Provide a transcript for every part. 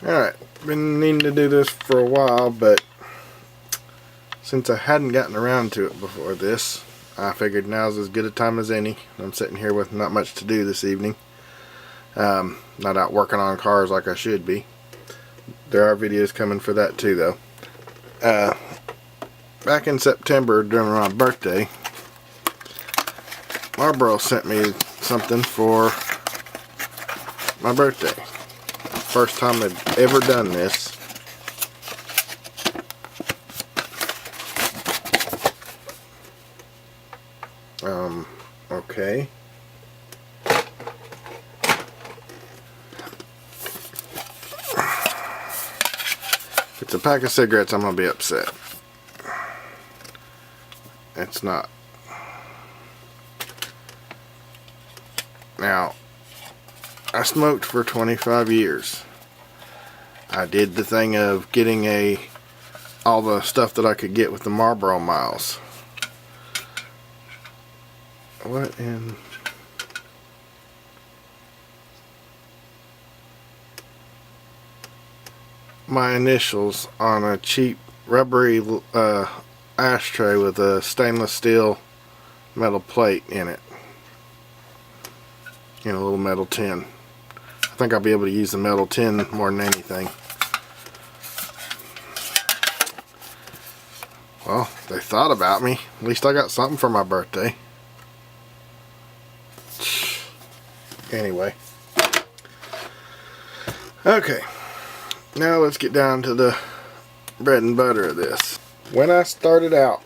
Alright, been needing to do this for a while, but since I hadn't gotten around to it before this, I figured now's as good a time as any. I'm sitting here with not much to do this evening. Not out working on cars like I should be. There are videos coming for that too, though. Back in September during my birthday, Marlboro sent me something for my birthday. First time I'd ever done this. Okay. If it's a pack of cigarettes, I'm gonna be upset. It's not. Now, I smoked for 25 years. I did the thing of getting all the stuff that I could get with the Marlboro miles. What in... my initials on a cheap rubbery ashtray with a stainless steel metal plate in it. You know, a little metal tin. I think I'll be able to use the metal tin more than anything. Well, they thought about me. At least I got something for my birthday. Anyway. Okay. Now let's get down to the bread and butter of this. When I started out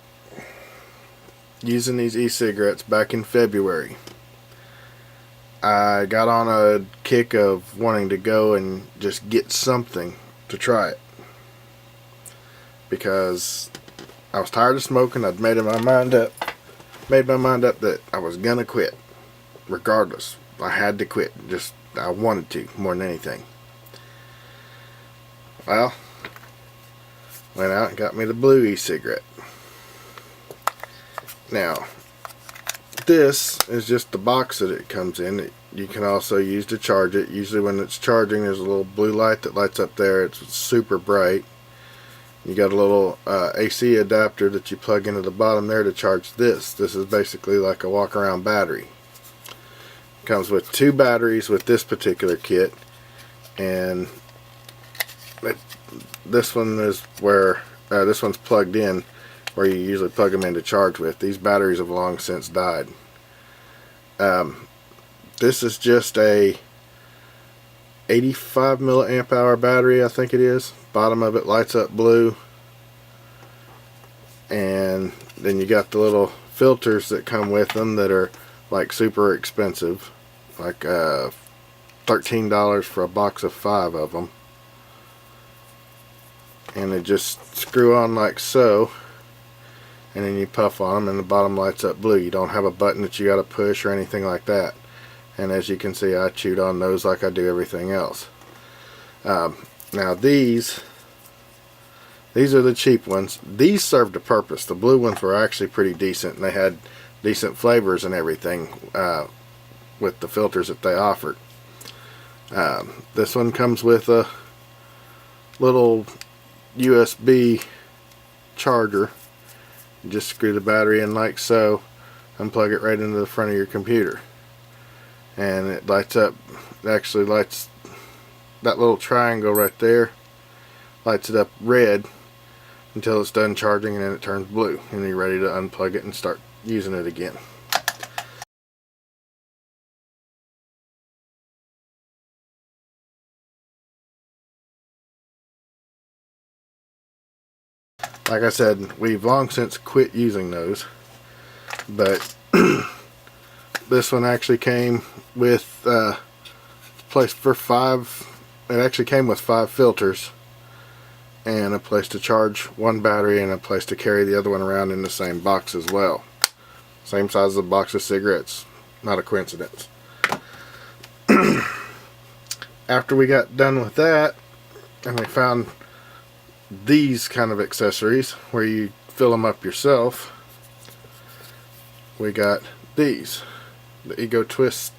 using these e-cigarettes back in February, I got on a kick of wanting to go and just get something to try it. Because I was tired of smoking. I'd made my mind up that I was gonna quit. Regardless. I had to quit. Just, I wanted to more than anything. Well, went out and got me the Blu E-Cigarette. Now, this is just the box that it comes in. You can also use to charge it. Usually when it's charging, there's a little blue light that lights up there. It's super bright. You got a little AC adapter that you plug into the bottom there to charge this. This is basically like a walk-around battery. It comes with 2 batteries with this particular kit, and this one is where this one's plugged in, where you usually plug them in to charge with. These batteries have long since died. This is just a 85 milliamp hour battery, I think it is. Bottom of it lights up blue, and then you got the little filters that come with them that are like super expensive, like $13 for a box of 5 of them. And they just screw on like so, and then you puff on them and the bottom lights up blue. You don't have a button that you got to push or anything like that. And as you can see, I chewed on those like I do everything else. Now these are the cheap ones. These served a purpose. The blue ones were actually pretty decent, and they had decent flavors and everything with the filters that they offered. This one comes with a little USB charger. You just screw the battery in like so and plug it right into the front of your computer, and it lights up. It actually lights that little triangle right there, lights it up red until it's done charging, and then it turns blue, and you're ready to unplug it and start using it again. Like I said, we've long since quit using those, but this one actually came with place for 5. It actually came with 5 filters and a place to charge one battery and a place to carry the other one around in the same box as well. Same size as a box of cigarettes. Not a coincidence. After we got done with that, and we found these kind of accessories where you fill them up yourself, we got these, the Ego Twist,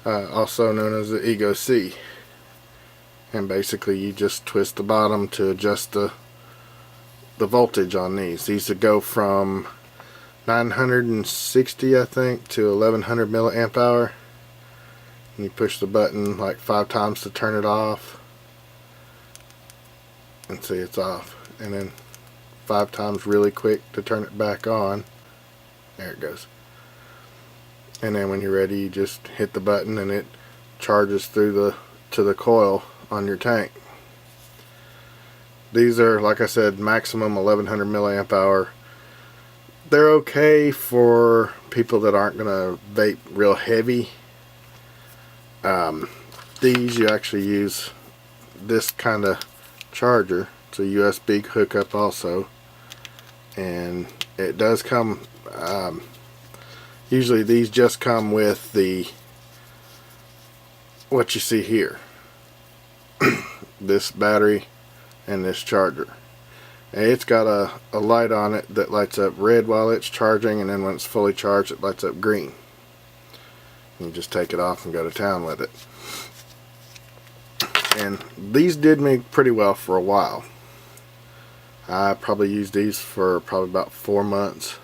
also known as the Ego C, and basically you just twist the bottom to adjust the voltage on these. These would go from 960 I think to 1100 milliamp hour. And you push the button like 5 times to turn it off, and see it's off, and then 5 times really quick to turn it back on. There it goes. And then when you're ready, you just hit the button and it charges through to the coil on your tank. These are, like I said, maximum 1100 milliamp hour. They're okay for people that aren't going to vape real heavy. These, you actually use this kind of charger. It's a USB hookup also, and it does come, usually these just come with the, what you see here, this battery and this charger. And it's got a light on it that lights up red while it's charging, and then when it's fully charged it lights up green. You just take it off and go to town with it. And these did me pretty well for a while. I probably used these for probably about 4 months.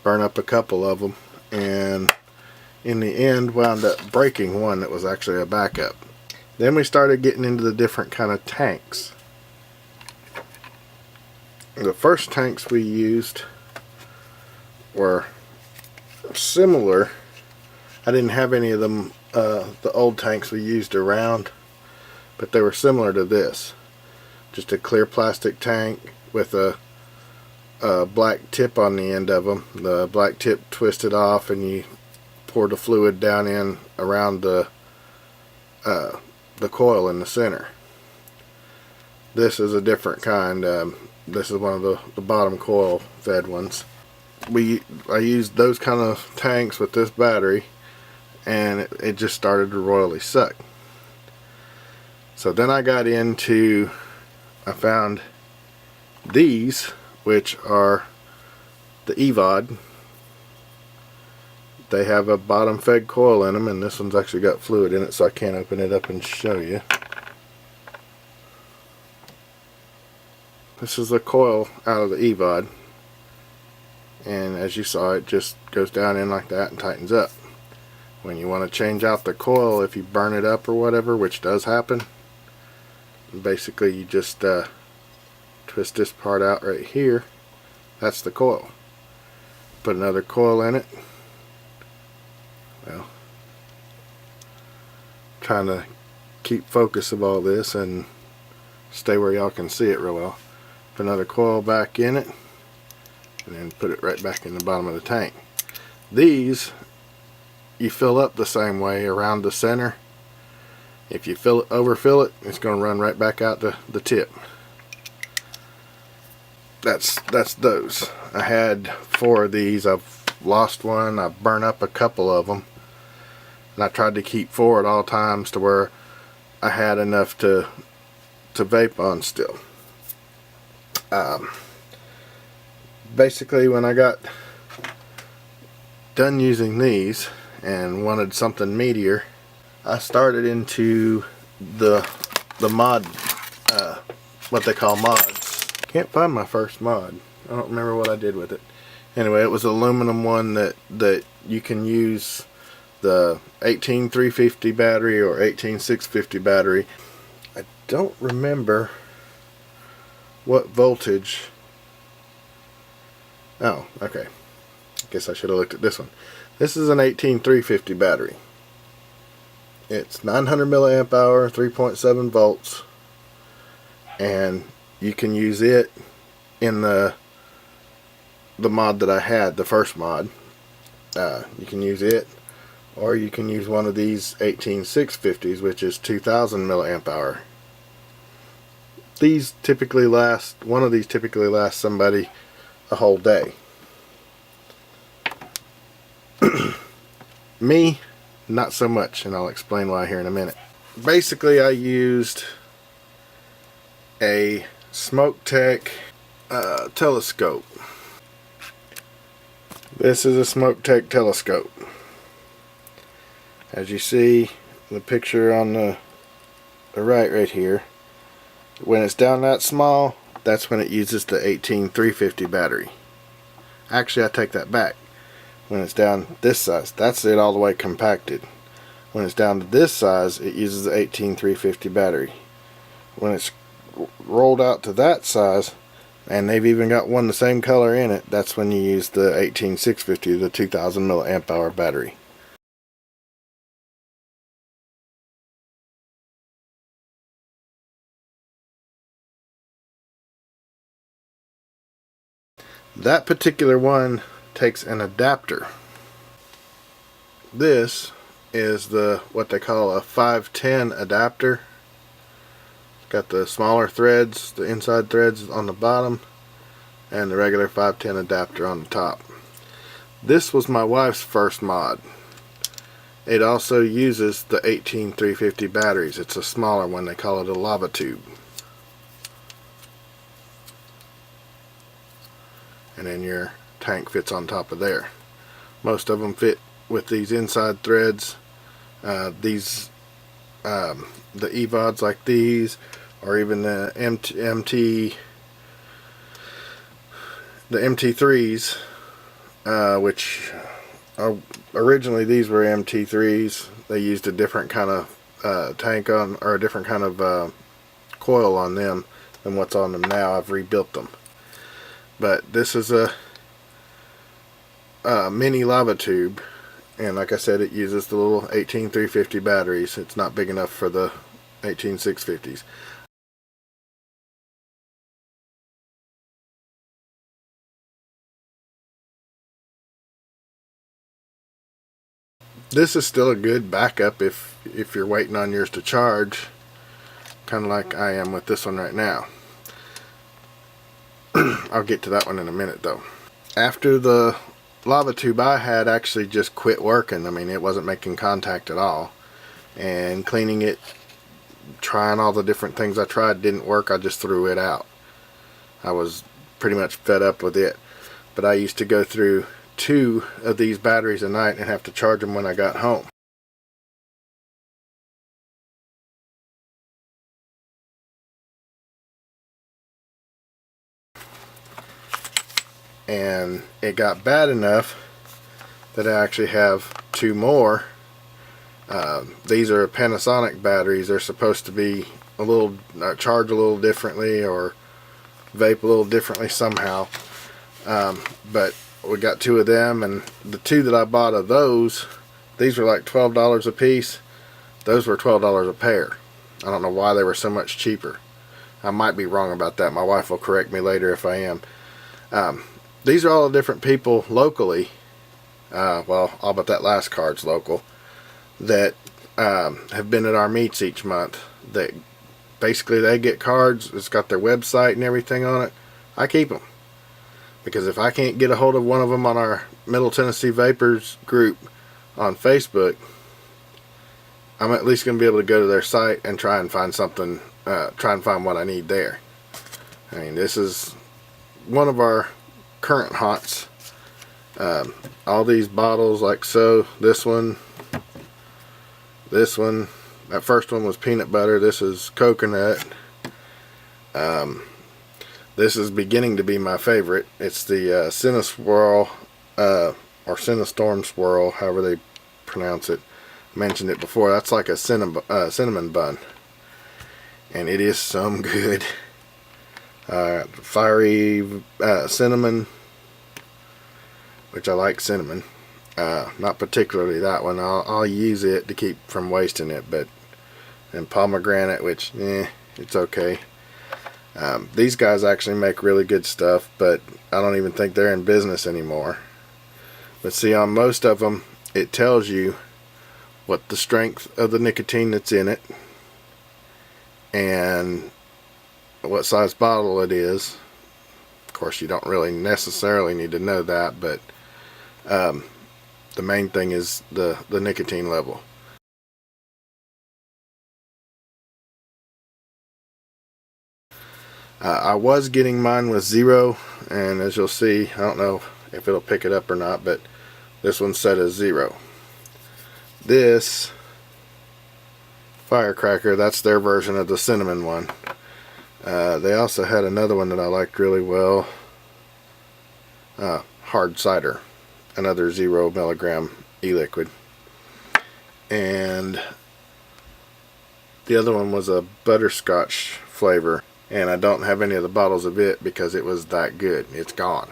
Burn up a couple of them, and in the end wound up breaking one that was actually a backup. Then we started getting into the different kind of tanks. The first tanks we used were similar. I didn't have any of them, the old tanks we used around, but they were similar to this. Just a clear plastic tank with a black tip on the end of them. The black tip twisted off, and you pour the fluid down in around the coil in the center. This is a different kind. This is one of the bottom coil fed ones. I used those kind of tanks with this battery, and it just started to royally suck. So then I found these, which are the EVOD. They have a bottom fed coil in them, and this one's actually got fluid in it, so I can't open it up and show you. This is the coil out of the EVOD, and as you saw, it just goes down in like that and tightens up. When you want to change out the coil, if you burn it up or whatever, which does happen, basically you just twist this part out right here. That's the coil. Put another coil in it. Well, trying to keep focus of all this and stay where y'all can see it real well. Put another coil back in it, and then put it right back in the bottom of the tank. These you fill up the same way around the center. If you overfill it, it's going to run right back out the tip. That's those. I had 4 of these. I've lost one. I've burned up a couple of them, and I tried to keep 4 at all times to where I had enough to vape on still. Basically, when I got done using these and wanted something meatier, I started into the mod, what they call mods. Can't find my first mod. I don't remember what I did with it. Anyway, it was an aluminum one that you can use the 18350 battery or 18650 battery. I don't remember what voltage. Oh, okay. I guess I should have looked at this one. This is an 18350 battery. It's 900 milliamp hour, 3.7 volts, and you can use it in the mod that I had, the first mod. You can use it, or you can use one of these 18650s, which is 2000 milliamp hour. These typically last, one of these typically lasts somebody a whole day. Me, not so much, and I'll explain why here in a minute. Basically, I used a Smoke Tech telescope. This is a Smoke Tech telescope. As you see the picture on the right here, when it's down that small, that's when it uses the 18350 battery. Actually, I take that back. When it's down this size, that's it all the way compacted. When it's down to this size, it uses the 18350 battery. When it's rolled out to that size, and they've even got one the same color in it, that's when you use the 18650, the 2000 milliamp hour battery. That particular one takes an adapter. This is the what they call a 510 adapter. Got the smaller threads, the inside threads on the bottom, and the regular 510 adapter on the top. This was my wife's first mod. It also uses the 18350 batteries. It's a smaller one. They call it a lava tube. And then your tank fits on top of there. Most of them fit with these inside threads. The EVODs like these, or even the MT3s, which originally these were MT3s. They used a different kind of tank on, or a different kind of coil on them than what's on them now. I've rebuilt them. But this is a mini lava tube, and like I said, it uses the little 18350 batteries. It's not big enough for the 18650s. This is still a good backup if you're waiting on yours to charge, kind of like I am with this one right now. I'll get to that one in a minute though. After the lava tube I had actually just quit working, I mean it wasn't making contact at all, and cleaning it, trying all the different things I tried didn't work, I just threw it out. I was pretty much fed up with it. But I used to go through 2 of these batteries a night and have to charge them when I got home. And it got bad enough that I actually have 2 more. These are Panasonic batteries. They're supposed to be a little charge a little differently, or vape a little differently somehow. But we got 2 of them, and the 2 that I bought of those, these were like $12 a piece. Those were $12 a pair. I don't know why they were so much cheaper. I might be wrong about that. My wife will correct me later if I am. These are all the different people locally, well, all but that last card's local, that have been at our meets each month. That basically they get cards. It's got their website and everything on it. I keep them, because if I can't get a hold of one of them on our Middle Tennessee Vapors group on Facebook, I'm at least going to be able to go to their site and try and find something, try and find what I need there. I mean, this is one of our current haunts. All these bottles like so. This one, that first one was peanut butter. This is coconut. This is beginning to be my favorite. It's the Cinnaswirl, or Cinnastorm Swirl, however they pronounce it. I mentioned it before. That's like a cinnamon bun, and it is some good. Fiery cinnamon, which I like cinnamon. Not particularly that one. I'll use it to keep from wasting it, but and pomegranate, which it's okay. These guys actually make really good stuff, but I don't even think they're in business anymore. But see, on most of them, it tells you what the strength of the nicotine that's in it, and what size bottle it is. Of course, you don't really necessarily need to know that, but the main thing is the nicotine level. I was getting mine with 0, and as you'll see, I don't know if it'll pick it up or not, but this one's set as 0. This firecracker. That's their version of the cinnamon one. They also had another one that I liked really well. Hard cider, another 0 milligram e-liquid. And the other one was a butterscotch flavor, and I don't have any of the bottles of it because it was that good. It's gone.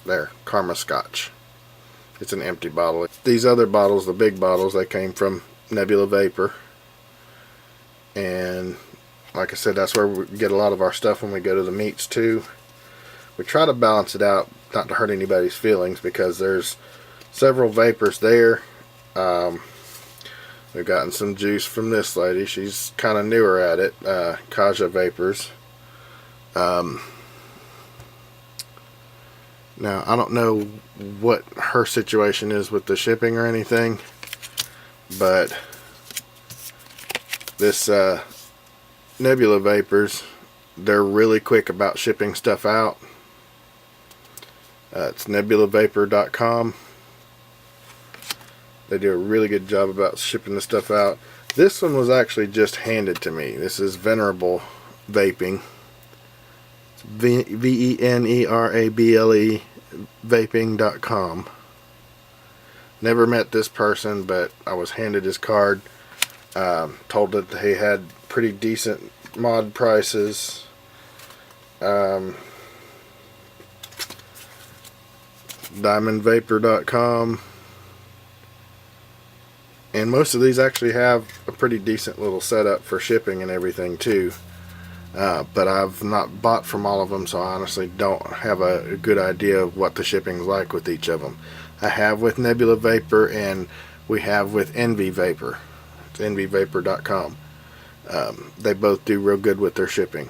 There, Karma Scotch. It's an empty bottle. These other bottles, the big bottles, they came from Nebula Vapor. And like I said, that's where we get a lot of our stuff when we go to the meets too. We try to balance it out, not to hurt anybody's feelings, because there's several vapors there. We've gotten some juice from this lady. She's kind of newer at it. Kaja Vapors. Now, I don't know what her situation is with the shipping or anything, but this Nebula Vapors, they're really quick about shipping stuff out. It's nebulavapor.com. They do a really good job about shipping the stuff out. This one was actually just handed to me. This is Venerable Vaping. It's VENERABLE vaping.com. Never met this person, but I was handed his card. Told that he had pretty decent mod prices. Diamondvapor.com. And most of these actually have a pretty decent little setup for shipping and everything too. But I've not bought from all of them, so I honestly don't have a good idea of what the shipping's like with each of them. I have with Nebula Vapor, and we have with Envy Vapor. It's envyvapor.com. They both do real good with their shipping.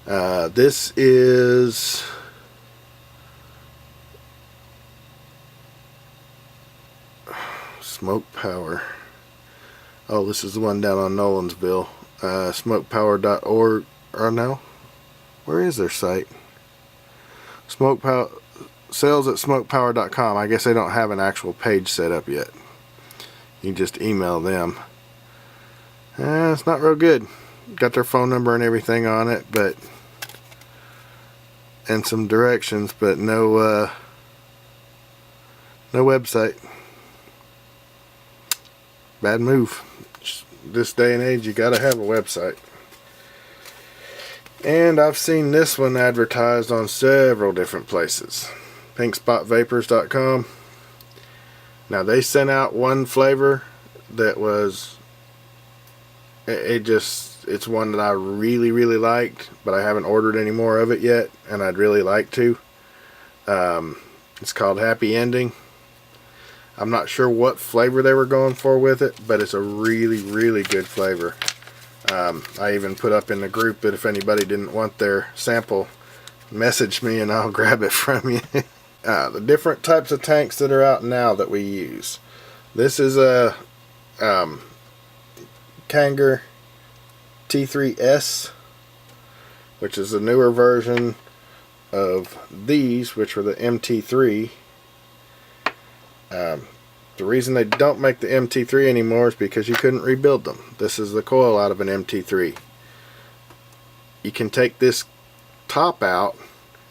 This is Smoke Power. Oh, this is the one down on Nolansville. Smokepower.org. Or no, where is their site? Smoke Power sales at smokepower.com. I guess they don't have an actual page set up yet. You just email them. It's not real good. Got their phone number and everything on it, but and some directions, but no website. Bad move. This day and age, you gotta have a website. And I've seen this one advertised on several different places. PinkSpotVapors.com. Now they sent out one flavor that was, it's one that I really liked, but I haven't ordered any more of it yet, and I'd really like to. It's called Happy Ending. I'm not sure what flavor they were going for with it, but it's a really good flavor. I even put up in the group that if anybody didn't want their sample, message me and I'll grab it from you. The different types of tanks that are out now that we use. This is a Kanger T3S, which is a newer version of these, which were the MT3. The reason they don't make the MT3 anymore is because you couldn't rebuild them. This is the coil out of an MT3. You can take this top out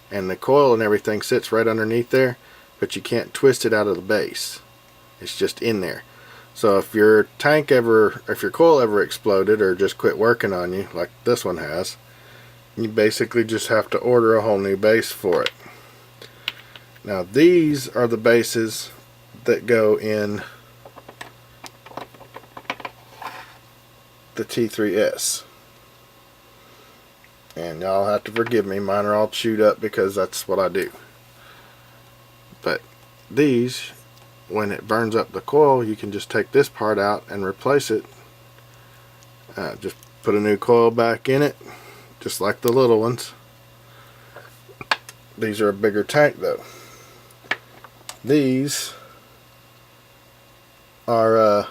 and the coil and everything sits right underneath there, but you can't twist it out of the base. It's just in there. So if your coil ever exploded or just quit working on you, like this one has, you basically just have to order a whole new base for it. Now these are the bases that go in the T3S. And y'all have to forgive me, mine are all chewed up because that's what I do. But these, when it burns up the coil, you can just take this part out and replace it. Just put a new coil back in it, just like the little ones. These are a bigger tank though. These are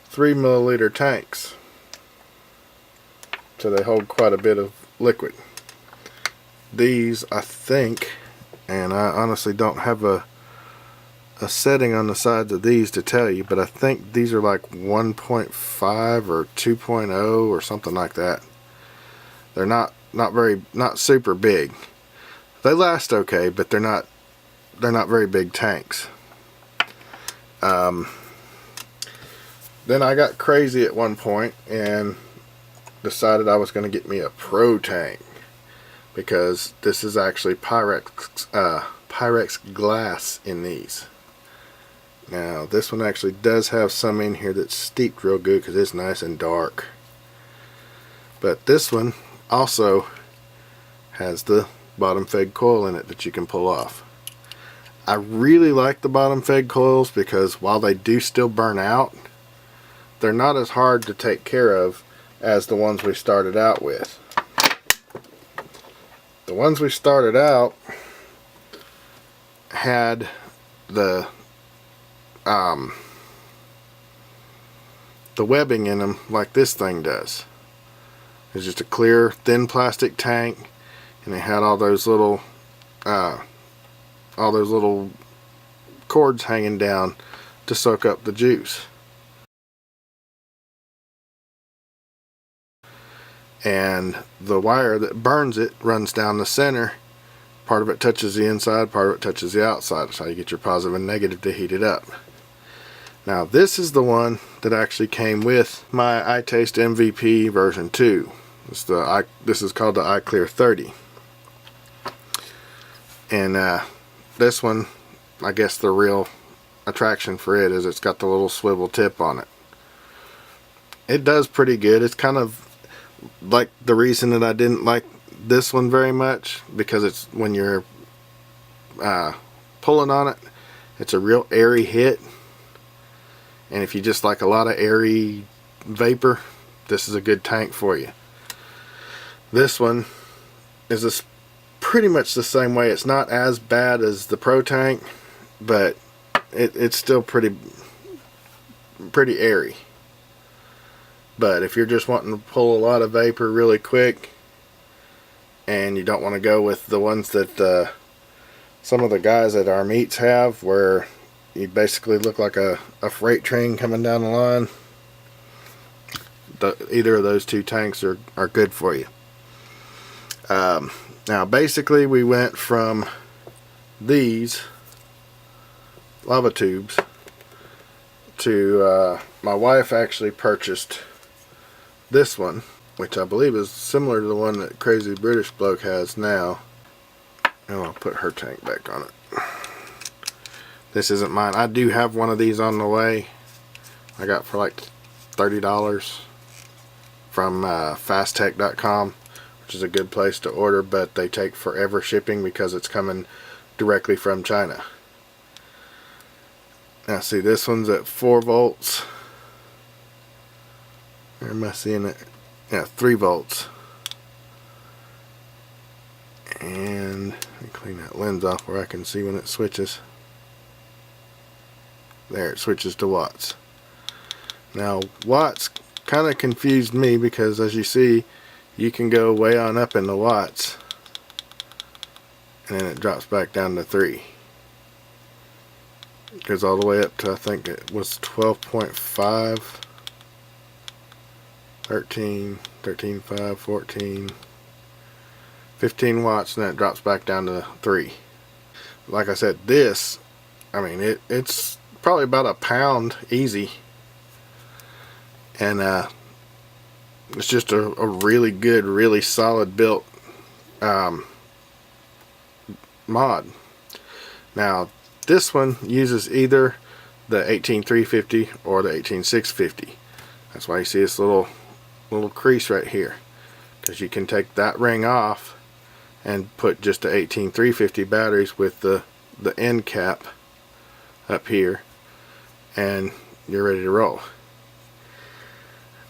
3 milliliter tanks, so they hold quite a bit of liquid. These, I think, and I honestly don't have a a setting on the sides of these to tell you, but I think these are like 1.5 or 2.0 or something like that. They're not super big. They last okay, but they're not very big tanks. Then I got crazy at one point and decided I was going to get me a Pro tank, because this is actually Pyrex glass in these. Now this one actually does have some in here that's steeped real good because it's nice and dark. But this one also has the bottom fed coil in it that you can pull off. I really like the bottom fed coils because while they do still burn out, they're not as hard to take care of as the ones we started out with. The ones we started out had the webbing in them like this thing does. It's just a clear, thin plastic tank, and it had all those little cords hanging down to soak up the juice. And the wire that burns it runs down the center. Part of it touches the inside, part of it touches the outside. That's how you get your positive and negative to heat it up. Now this is the one that actually came with my iTaste MVP version 2. This is called the iClear 30. And this one, I guess the real attraction for it is it's got the little swivel tip on it. It does pretty good. It's kind of like the reason that I didn't like this one very much, because it's when you're pulling on it, it's a real airy hit, and if you just like a lot of airy vapor, this is a good tank for you. This one is pretty much the same way. It's not as bad as the Pro tank, but it's still pretty airy. But if you're just wanting to pull a lot of vapor really quick, and you don't want to go with the ones that some of the guys at our meets have, where you basically look like a freight train coming down the line, either of those two tanks are good for you. Now basically we went from these lava tubes to my wife actually purchased this one, which I believe is similar to the one that Crazy British Bloke has now. And I'll put her tank back on it. This isn't mine. I do have one of these on the way. I got for like $30 from fasttech.com, which is a good place to order, but they take forever shipping because it's coming directly from China. Now see, this one's at 4 volts. Or am I seeing it? Yeah, 3 volts. And let me clean that lens off where I can see when it switches. There, it switches to watts. Now watts kind of confused me, because as you see, you can go way on up in the watts and then it drops back down to 3. It goes all the way up to, I think it was 12.5, 13, 13.5, 14, 15 watts, and then it drops back down to 3. Like I said, this, I mean, it's probably about a pound easy, and it's just a really good, really solid built mod. Now this one uses either the 18350 or the 18650. That's why you see this little crease right here, because you can take that ring off and put just the 18350 batteries with the end cap up here, and you're ready to roll.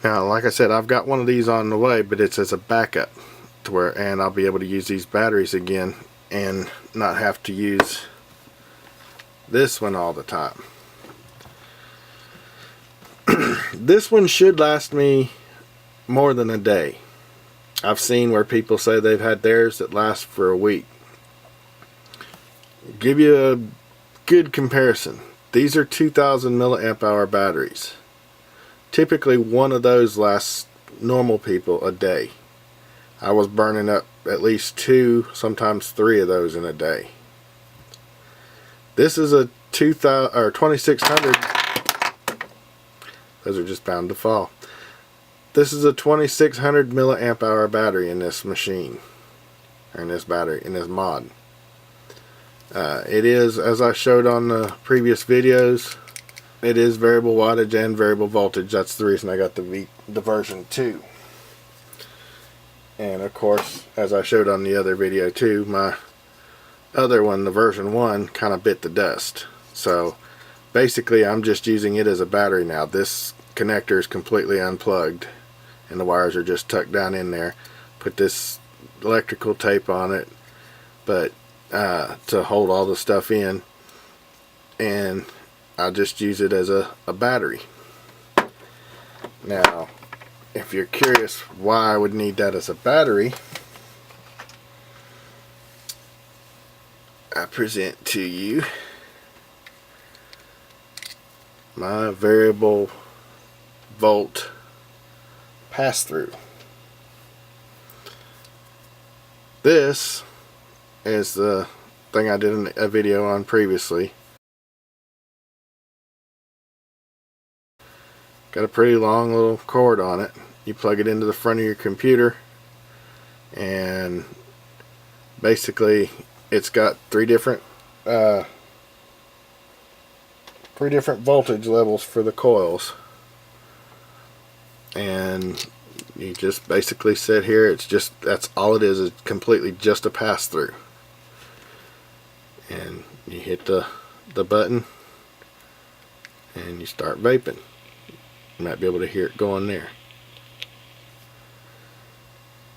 Now like I said, I've got one of these on the way, but it's as a backup to where, and I'll be able to use these batteries again and not have to use this one all the time. This one should last me more than a day. I've seen where people say they've had theirs that last for a week. Give you good comparison. These are 2000 milliamp hour batteries. Typically one of those lasts normal people a day. I was burning up at least 2, sometimes 3 of those in a day. This is a 2600. Those are just bound to fall. This is a 2600 milliamp hour battery in this machine, or in this battery, in this mod. It is, as I showed on the previous videos, it is variable wattage and variable voltage. That's the reason I got the version 2. And of course, as I showed on the other video too, my other one, the version 1, kind of bit the dust. So basically I'm just using it as a battery now. This connector is completely unplugged and the wires are just tucked down in there. Put this electrical tape on it, but to hold all the stuff in, and I'll just use it as a battery. Now if you're curious why I would need that as a battery, I present to you my variable volt pass-through. This is the thing I did a video on previously. Got a pretty long little cord on it. You plug it into the front of your computer, and basically it's got three different voltage levels for the coils, and you just basically sit here. It's just, that's all it is completely just a pass-through. And you hit the button and you start vaping. You might be able to hear it going there.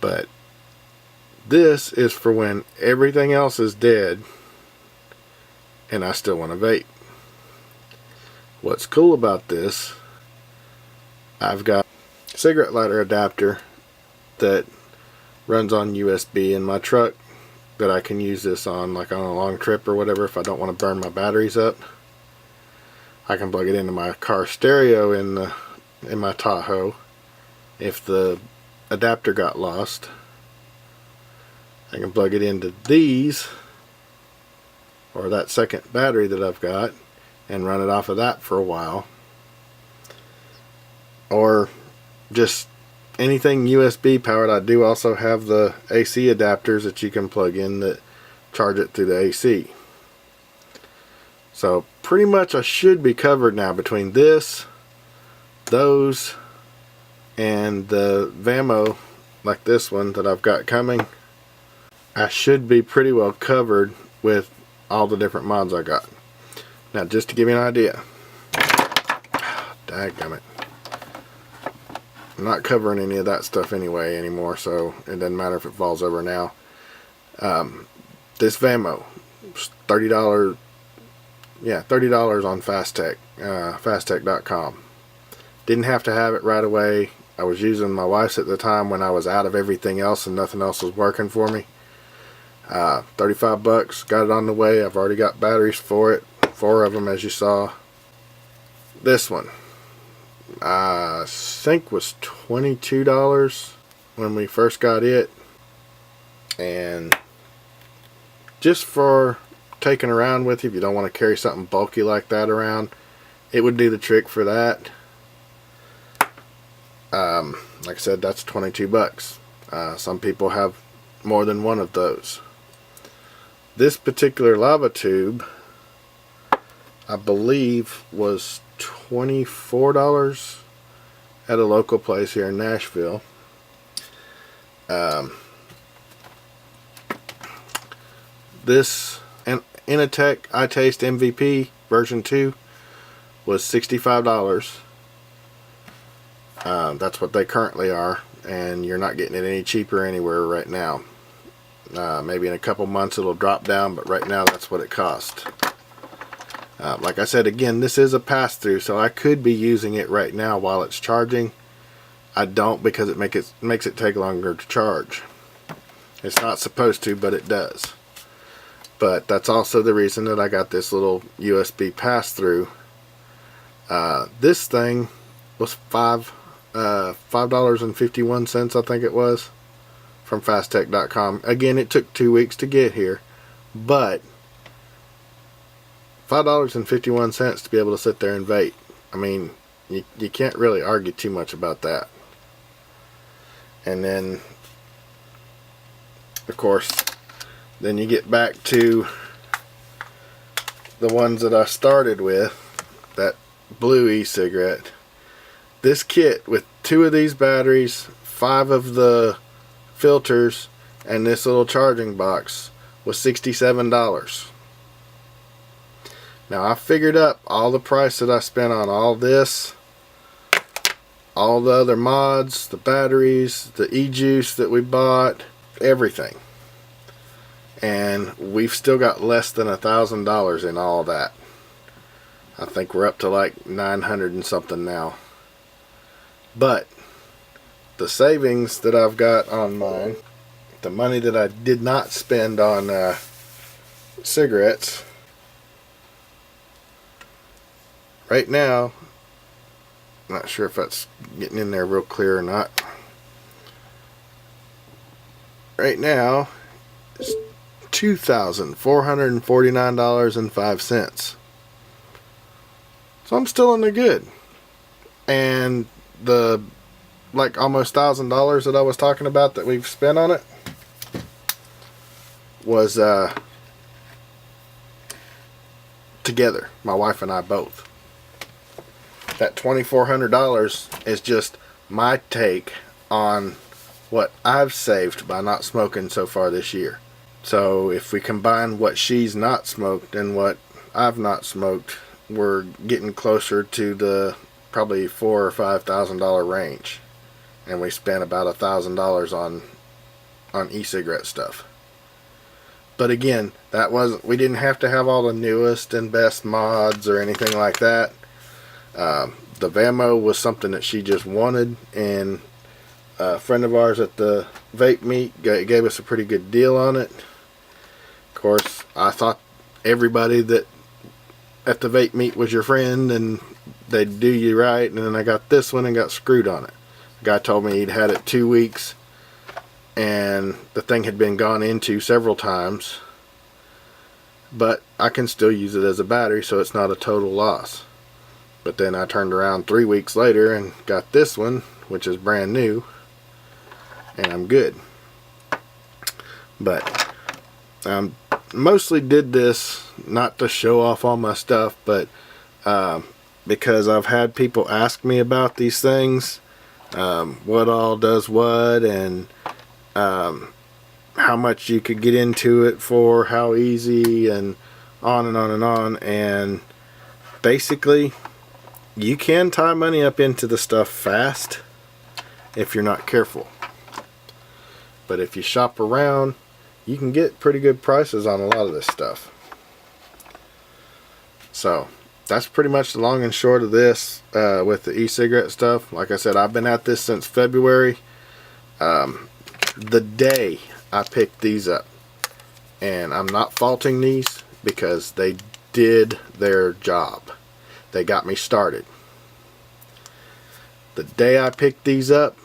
But this is for when everything else is dead and I still want to vape. What's cool about this, I've got a cigarette lighter adapter that runs on USB in my truck that I can use this on, like on a long trip or whatever, if I don't want to burn my batteries up. I can plug it into my car stereo in my Tahoe if the adapter got lost. I can plug it into these, or that second battery that I've got, and run it off of that for a while. Or just anything USB powered. I do also have the AC adapters that you can plug in that charge it through the AC. So pretty much I should be covered now between this, those, and the Vamo, like this one that I've got coming. I should be pretty well covered with all the different mods I got. Now just to give you an idea, dadgummit, I'm not covering any of that stuff anyway anymore, so it doesn't matter if it falls over now. This Vamo, $30, yeah, $30 on Fastech, fasttech.com. Didn't have to have it right away. I was using my wife's at the time when I was out of everything else and nothing else was working for me. 35 bucks, got it on the way. I've already got batteries for it, 4 of them as you saw. This one I think was $22 when we first got it, and just for taking around with you, if you don't want to carry something bulky like that around, it would do the trick for that. Like I said, that's 22 bucks. Some people have more than one of those. This particular lava tube, I believe, was $24 at a local place here in Nashville. This Initech iTaste MVP version 2 was $65. That's what they currently are, and you're not getting it any cheaper anywhere right now. Maybe in a couple months it'll drop down, but right now that's what it costs. Like I said, again, this is a pass-through, so I could be using it right now while it's charging. I don't, because it makes it take longer to charge. It's not supposed to, but it does. But that's also the reason that I got this little USB pass-through. This thing was $5.51, I think it was, from fasttech.com. Again, it took 2 weeks to get here, but $5.51 to be able to sit there and vape. I mean, you can't really argue too much about that. And then, of course, then you get back to the ones that I started with, that Blu E-Cigarette. This kit with 2 of these batteries, 5 of the filters, and this little charging box was $67. Now I figured up all the price that I spent on all this, all the other mods, the batteries, the e-juice that we bought, everything. And we've still got less than $1,000 in all that. I think we're up to like 900 and something now. But the savings that I've got on mine, the money that I did not spend on cigarettes, right now, I'm not sure if that's getting in there real clear or not. Right now, it's $2,449.05. So I'm still in the good. And the like almost $1,000 that I was talking about that we've spent on it was together, my wife and I both. That $2,400 is just my take on what I've saved by not smoking so far this year. So if we combine what she's not smoked and what I've not smoked, we're getting closer to the probably $4,000 or $5,000 range, and we spent about $1,000 on e-cigarette stuff. But again, that wasn't, we didn't have to have all the newest and best mods or anything like that. The Vamo was something that she just wanted, and a friend of ours at the vape meet gave us a pretty good deal on it. Of course, I thought everybody that at the vape meet was your friend and they'd do you right, and then I got this one and got screwed on it. The guy told me he'd had it 2 weeks and the thing had been gone into several times, but I can still use it as a battery, so it's not a total loss. But then I turned around 3 weeks later and got this one, which is brand new, and I'm good. But mostly did this not to show off all my stuff, but because I've had people ask me about these things, what all does what, and how much you could get into it for, how easy, and on and on and on. And basically, you can tie money up into the stuff fast if you're not careful. But if you shop around, you can get pretty good prices on a lot of this stuff. So that's pretty much the long and short of this with the e-cigarette stuff. Like I said, I've been at this since February. The day I picked these up, and I'm not faulting these because they did their job. They got me started. The day I picked these up,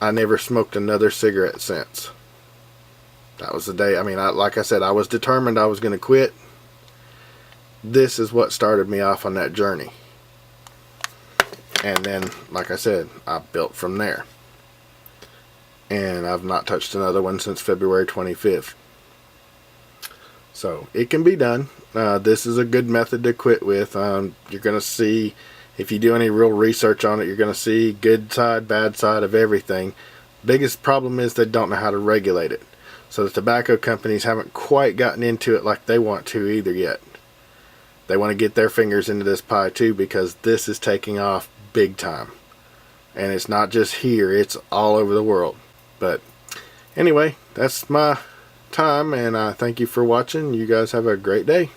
I never smoked another cigarette since. That was the day. I mean, like I said, I was determined I was going to quit. This is what started me off on that journey. And then, like I said, I built from there. And I've not touched another one since February 25th. So, it can be done. This is a good method to quit with. You're going to see, if you do any real research on it, you're going to see good side, bad side of everything. Biggest problem is they don't know how to regulate it. So the tobacco companies haven't quite gotten into it like they want to either yet. They want to get their fingers into this pie too, because this is taking off big time. And it's not just here, it's all over the world. But anyway, that's my time, and I thank you for watching. You guys have a great day.